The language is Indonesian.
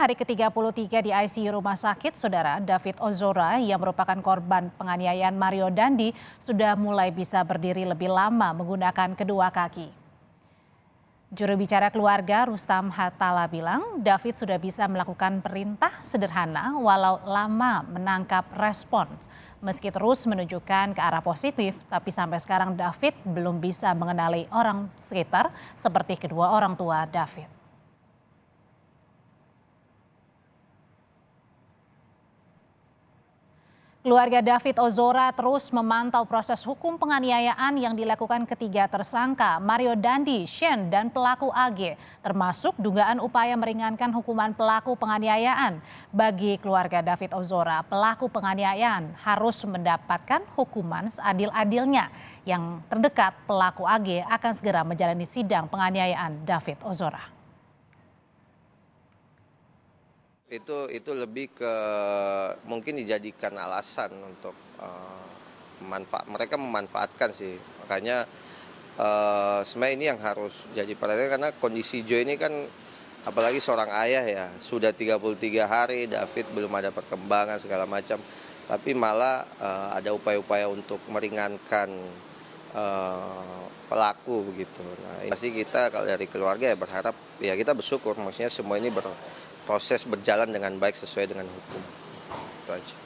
Hari ke-33 di ICU Rumah Sakit, Saudara David Ozora yang merupakan korban penganiayaan Mario Dandi sudah mulai bisa berdiri lebih lama menggunakan kedua kaki. Juru bicara keluarga Rustam Hatala bilang David sudah bisa melakukan perintah sederhana walau lama menangkap respon. Meski terus menunjukkan ke arah positif, tapi sampai sekarang David belum bisa mengenali orang sekitar seperti kedua orang tua David. Keluarga David Ozora terus memantau proses hukum penganiayaan yang dilakukan ketiga tersangka Mario Dandi, Shen, dan pelaku AG, termasuk dugaan upaya meringankan hukuman pelaku penganiayaan. Bagi keluarga David Ozora, pelaku penganiayaan harus mendapatkan hukuman seadil-adilnya. Yang terdekat, pelaku AG akan segera menjalani sidang penganiayaan David Ozora. Itu lebih ke mungkin dijadikan alasan untuk mereka memanfaatkan sih, makanya sebenarnya ini yang harus jadi perhatian karena kondisi Joe ini kan apalagi seorang ayah ya, sudah 33 hari David belum ada perkembangan segala macam, tapi malah ada upaya-upaya untuk meringankan pelaku begitu. Nah, pasti kita kalau dari keluarga ya berharap ya kita bersyukur maksudnya semua ini proses berjalan dengan baik sesuai dengan hukum. Itu aja.